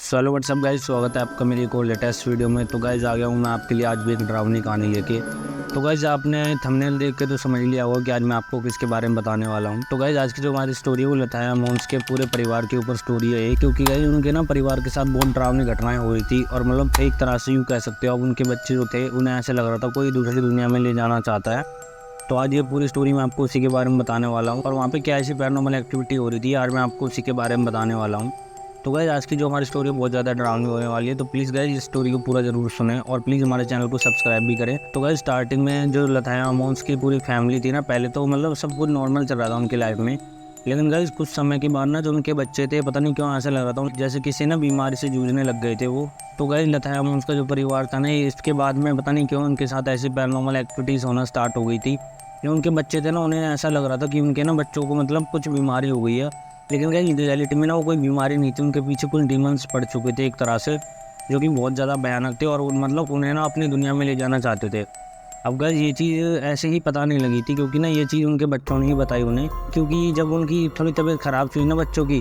Hello what's up guys, स्वागत है आपका मेरी एक और लेटेस्ट वीडियो में। तो गाइज आ गया हूँ मैं आपके लिए आज भी एक डरावनी कहानी लेके। तो गाइज आपने थंबनेल देख के तो समझ लिया होगा कि आज मैं आपको किसके बारे में बताने वाला हूँ। तो गाइज आज की जो हमारी स्टोरी है वो लताया मोन्स के पूरे परिवार के ऊपर स्टोरी है, क्योंकि गाइज उनके ना परिवार के साथ बहुत डरावनी घटनाएं हो रही थी। और मतलब एक तरह से यूँ कह सकते हो अब उनके बच्चे जो थे उन्हें ऐसे लग रहा था कोई दूसरी दुनिया में ले जाना चाहता है। तो आज ये पूरी स्टोरी मैं आपको उसी के बारे में बताने वाला हूँ। और वहाँ पे क्या ऐसी पैरानॉर्मल एक्टिविटी हो रही थी, आज मैं आपको उसी के बारे में बताने वाला हूँ। तो गाइज आज की जो हमारी स्टोरी है बहुत ज़्यादा डरावनी होने वाली है। तो प्लीज़ गाइज इस स्टोरी को पूरा ज़रूर सुनें और प्लीज़ हमारे चैनल को सब्सक्राइब भी करें। तो गाइज स्टार्टिंग में जो लताया मोन्स की पूरी फैमिली थी ना, पहले तो मतलब सब कुछ नॉर्मल चल रहा था उनकी लाइफ में। लेकिन गाइज कुछ समय के बाद ना जो उनके बच्चे थे, पता नहीं क्यों ऐसा लग रहा था जैसे किसी ना बीमारी से जूझने लग गए थे वो। तो गाइज लताया मोन्स का जो परिवार था ना, इसके बाद में पता नहीं क्यों उनके साथ ऐसी पैरानॉर्मल एक्टिविटीज़ होना स्टार्ट हो गई थी। जो उनके बच्चे थे ना, उन्हें ऐसा लग रहा था कि उनके ना बच्चों को मतलब कुछ बीमारी हो गई है। लेकिन गाइस रियलिटी में ना वो कोई बीमारी नहीं थी, उनके पीछे कुछ डीमंस पड़ चुके थे एक तरह से, जो कि बहुत ज़्यादा भयानक थे और मतलब उन्हें ना अपनी दुनिया में ले जाना चाहते थे। अब गाइस ये चीज़ ऐसे ही पता नहीं लगी थी, क्योंकि ना ये चीज़ उनके बच्चों ने ही बताई उन्हें। क्योंकि जब उनकी थोड़ी तबीयत ख़राब हुई ना बच्चों की,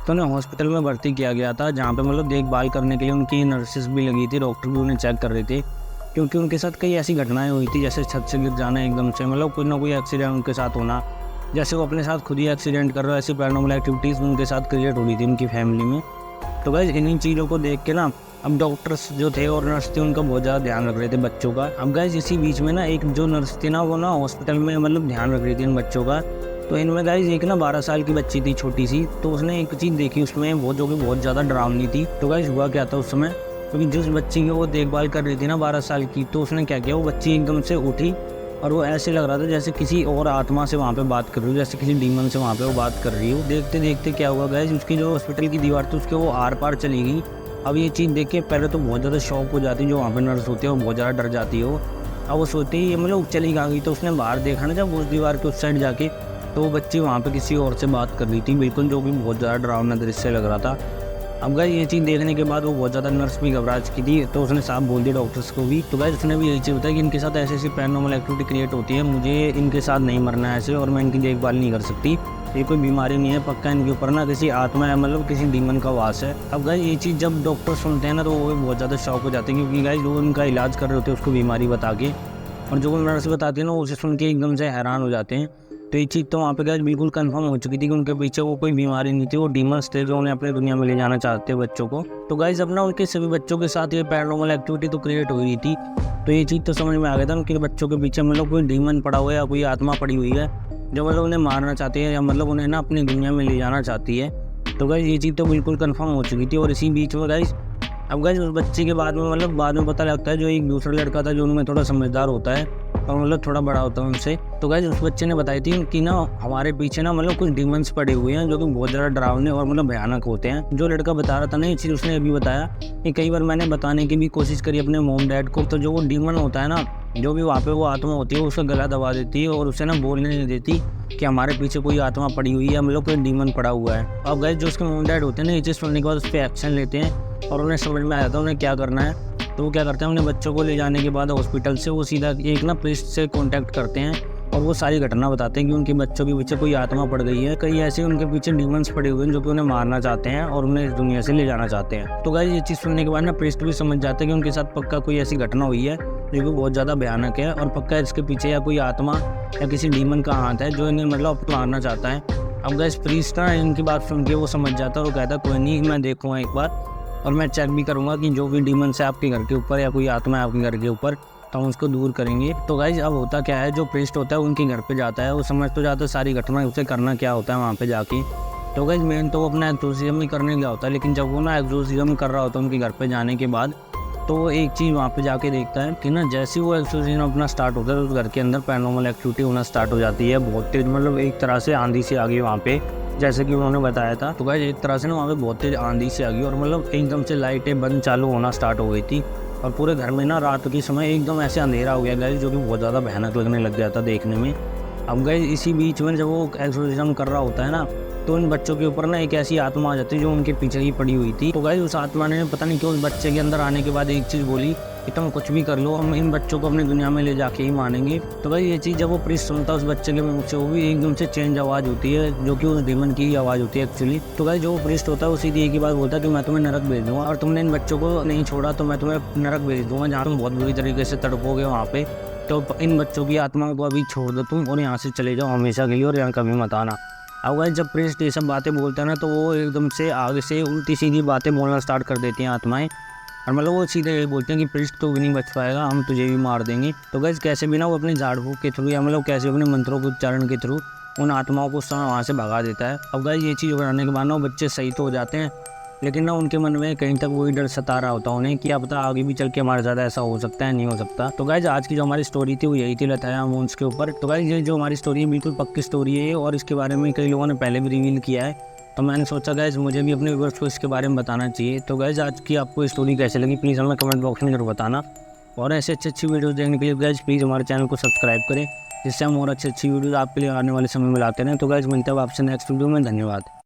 तो उन्हें हॉस्पिटल में भर्ती किया गया था, जहाँ पे मतलब देखभाल करने के लिए उनकी नर्सेस भी लगी थी, डॉक्टर भी उन्हें चेक कर रहे थे। क्योंकि उनके साथ कई ऐसी घटनाएं हुई थी, जैसे छत से गिर जाना एकदम से, मतलब कोई ना कोई एक्सीडेंट उनके साथ होना, जैसे वो अपने साथ खुद ही एक्सीडेंट कर रहे हो, ऐसी पैरानॉर्मल एक्टिविटीज़ उनके साथ क्रिएट हो रही थी उनकी फैमिली में। तो गाइस इन्हीं चीज़ों को देख के ना अब डॉक्टर्स जो थे और नर्स थे उनका बहुत ज़्यादा ध्यान रख रहे थे बच्चों का। अब गाइस इसी बीच में ना एक जो नर्स थी ना, वो ना हॉस्पिटल में मतलब ध्यान रख रही थी इन बच्चों का। तो इनमें गाइस एक ना 12 साल की बच्ची थी छोटी सी, तो उसने एक चीज़ देखी उसमें वो जो कि बहुत ज़्यादा डरावनी थी। तो गाइस हुआ क्या था उस समय, क्योंकि जिस बच्ची की वो देखभाल कर रही थी ना 12 साल की, तो उसने क्या किया, वो बच्ची एकदम से उठी और वो ऐसे लग रहा था जैसे किसी और आत्मा से वहाँ पे बात कर रही हो, जैसे किसी डीमन से वहाँ पे वो बात कर रही हो। देखते देखते क्या हुआ गाइस, उसकी जो हॉस्पिटल की दीवार थी उसके वो आर पार चली गई। अब ये चीज़ देख के पहले तो बहुत ज़्यादा शॉक हो जाती, जो वहाँ पे नर्स होती है वो बहुत ज़्यादा डर जाती हो। अब वो सोचती है ये मतलब चली कहाँ गई, तो उसने बाहर देखा ना जब उस दीवार के उस साइड जाके, तो वो बच्ची वहाँ पे किसी और से बात कर रही थी बिल्कुल, जो कि बहुत ज़्यादा डरावना दृश्य लग रहा था। अब गाइस ये चीज़ देखने के बाद वो बहुत ज़्यादा नर्स भी घबरा चुकी थी, तो उसने साफ बोल दिया डॉक्टर्स को भी। तो गाइस उसने भी यही चीज़ बताया कि इनके साथ ऐसी ऐसी पैरानॉर्मल एक्टिविटी क्रिएट होती है, मुझे इनके साथ नहीं मरना है ऐसे, और मैं इनकी देखभाल नहीं कर सकती। ये कोई बीमारी नहीं है, पक्का इनके ऊपर ना किसी आत्मा है, मतलब किसी डीमन का वास है। अब गाइस ये चीज़ जब डॉक्टर सुनते हैं ना, तो वो बहुत ज़्यादा शॉक हो जाते हैं, क्योंकि गाइस जो उनका इलाज कर रहे होते हैं उसको बीमारी बता के, और जो नर्स बताती है ना उसे सुन के एकदम से हैरान हो जाते हैं। तो ये चीज़ तो वहाँ पे गाइस बिल्कुल कंफर्म हो चुकी थी कि उनके पीछे वो कोई बीमारी नहीं थी, वो डीमंस थे जो उन्हें अपनी दुनिया में ले जाना चाहते हैं बच्चों को। तो गाइस अब ना उनके सभी बच्चों के साथ ये पैरानॉर्मल एक्टिविटी तो क्रिएट हो रही थी। तो ये चीज़ तो समझ में आ गया था उनके बच्चों के पीछे मतलब कोई डीमन पड़ा हुआ है या कोई आत्मा पड़ी हुई है, जो मतलब उन्हें मारना चाहती है या मतलब उन्हें ना अपनी दुनिया में ले जाना चाहती है। तो गाइस ये चीज़ तो बिल्कुल कंफर्म हो चुकी थी। और इसी बीच में गाइस अब गाइस उस बच्चे के बाद में मतलब बाद में पता लगता है जो एक दूसरा लड़का था जो उनमें थोड़ा समझदार होता है और मतलब थोड़ा बड़ा होता है उनसे। तो गाइस उस बच्चे ने बताई थी कि ना हमारे पीछे ना मतलब कुछ डीमंस पड़े हुए हैं, जो कि बहुत ज़्यादा डरावने और मतलब भयानक होते हैं। जो लड़का बता रहा था ना ये चीज़, उसने अभी बताया कि कई बार मैंने बताने की भी कोशिश करी अपने मॉम डैड को, तो जो वो डीमन होता है ना, जो भी वहाँ पे वो आत्मा होती है, उसका गला दबा देती है और उसे ना बोलने नहीं देती कि हमारे पीछे कोई आत्मा पड़ी हुई है, मतलब कोई डीमन पड़ा हुआ है। अब गाइस जो उसके मॉम डैड होते हैं ना, ये चीज़ सुनने के बाद उस पर एक्शन लेते हैं और उन्हें समझ में आया था उन्हें क्या करना है। तो वो क्या करते हैं, अपने बच्चों को ले जाने के बाद हॉस्पिटल से वो सीधा एक ना प्रीस्ट से कांटेक्ट करते हैं और वो सारी घटना बताते हैं कि उनके बच्चों के पीछे कोई आत्मा पड़ गई है, कई ऐसे उनके पीछे डीमंस पड़े हुए हैं जो कि उन्हें मारना चाहते हैं और उन्हें इस दुनिया से ले जाना चाहते हैं। तो गाइस ये चीज़ सुनने के बाद ना प्रीस्ट भी समझ जाते हैं कि उनके साथ पक्का कोई ऐसी घटना हुई है जो कि बहुत ज़्यादा भयानक है, और पक्का इसके पीछे या कोई आत्मा या किसी डीमन का हाथ है जो इन्हें मतलब मारना चाहता है। अब गाइस प्रीस्ट ना इनकी बात सुन के वो समझ जाता है और कहता है कोई नहीं, मैं देखूँगा एक बार और मैं चेक भी करूँगा कि जो भी डीमंस है आपके घर के ऊपर या कोई आत्मा है आपके घर के ऊपर, तो हम उसको दूर करेंगे। तो गाइज अब होता क्या है, जो प्रीस्ट होता है उनके घर पे जाता है, वो समझ तो जाता है सारी घटना उसे करना क्या होता है वहाँ पे जाके। तो गाइज मेन तो वो अपना एक्सोर्सिज्म ही करने गया होता है, लेकिन जब वो ना एक्सोर्सिज्म कर रहा होता है उनके घर पे जाने के बाद, तो वो एक चीज़ वहाँ पे जाके देखता है कि ना जैसे वो एक्सोर्सिज्म अपना स्टार्ट होता है, उस घर के अंदर पैरानॉर्मल एक्टिविटी होना स्टार्ट हो जाती है बहुत तेज, मतलब एक तरह से आंधी से आ गई वहाँ पे, जैसे कि उन्होंने बताया था। तो गाइस एक तरह से ना वहाँ पे बहुत तेज आंधी से आ गई और मतलब एकदम से लाइटें बंद चालू होना स्टार्ट हो गई थी और पूरे घर में ना रात के समय एकदम ऐसे अंधेरा हो गया गाइस, जो कि बहुत ज़्यादा भयानक लगने लग गया था देखने में। अब गाइस इसी बीच में जब वो एक्सोर्सिज्म कर रहा होता है ना, तो उन बच्चों के ऊपर ना एक ऐसी आत्मा आ जाती है जो उनके पीछे ही पड़ी हुई थी। तो गाइस उस आत्मा ने पता नहीं क्यों उस बच्चे के अंदर आने के बाद एक चीज़ बोली कि तुम कुछ भी कर लो, हम इन बच्चों को अपनी दुनिया में ले जाके ही मानेंगे। तो भाई ये चीज़ जब वो प्रीस्ट सुनता है उस बच्चे के मुँह से, वो भी एकदम से चेंज आवाज़ होती है, जो कि उस डेमन की ही आवाज़ होती है एक्चुअली। तो भाई जो प्रीस्ट होता है वो सीधी एक ही बात बोलता है कि मैं तुम्हें नरक भेज दूँगा, और तुमने इन बच्चों को नहीं छोड़ा तो मैं तुम्हें नरक भेज दूँगा, जहाँ तुम बहुत बुरी तरीके से तड़पोगे वहाँ पे। तो इन बच्चों की आत्माओं को अभी छोड़ दो तुम, और यहाँ से चले जाओ हमेशा के लिए, और यहाँ कभी मत आना। अब भाई जब प्रीस्ट ये सब बातें बोलता है ना, तो वो एकदम से आगे से उल्टी सीधी बातें बोलना स्टार्ट कर देती हैं आत्माएं, और मतलब वो सीधे यही बोलते हैं कि प्रीस्ट तो भी नहीं बच पाएगा, हम तुझे भी मार देंगे। तो गाइस कैसे भी ना वो अपने झाड़ फूक के थ्रू, या मतलब कैसे अपने मंत्रों के उच्चारण के थ्रू उन आत्माओं को उस समय वहाँ से भगा देता है। अब गाइस ये चीज़ बनाने के बाद ना वो बच्चे सही तो हो जाते हैं, लेकिन ना उनके मन में कहीं तक वही डर सता रहा होता है उन्हें कि अब पता आगे भी चल के हमारे साथ ऐसा हो सकता है, नहीं हो सकता। तो गाइस आज की जो हमारी स्टोरी थी वो यही थी, लताया मोन्स के ऊपर। तो गाइस ये जो हमारी स्टोरी है बिल्कुल पक्की स्टोरी है, और इसके बारे में कई लोगों ने पहले भी रिवील किया है। तो मैंने सोचा गाइस मुझे भी अपने व्यूअर्स को इसके बारे में बताना चाहिए। तो गाइस आज की आपको स्टोरी कैसे लगी प्लीज़ हमें कमेंट बॉक्स में जरूर बताना, और ऐसे अच्छी वीडियोज़ देखने के लिए गाइस प्लीज़ हमारे चैनल को सब्सक्राइब करें, जिससे हम और अच्छी वीडियोज़ आपके लिए आने वाले समय में लाते रहें। तो गाइस मिलते हैं आपसे नेक्स्ट वीडियो में, धन्यवाद।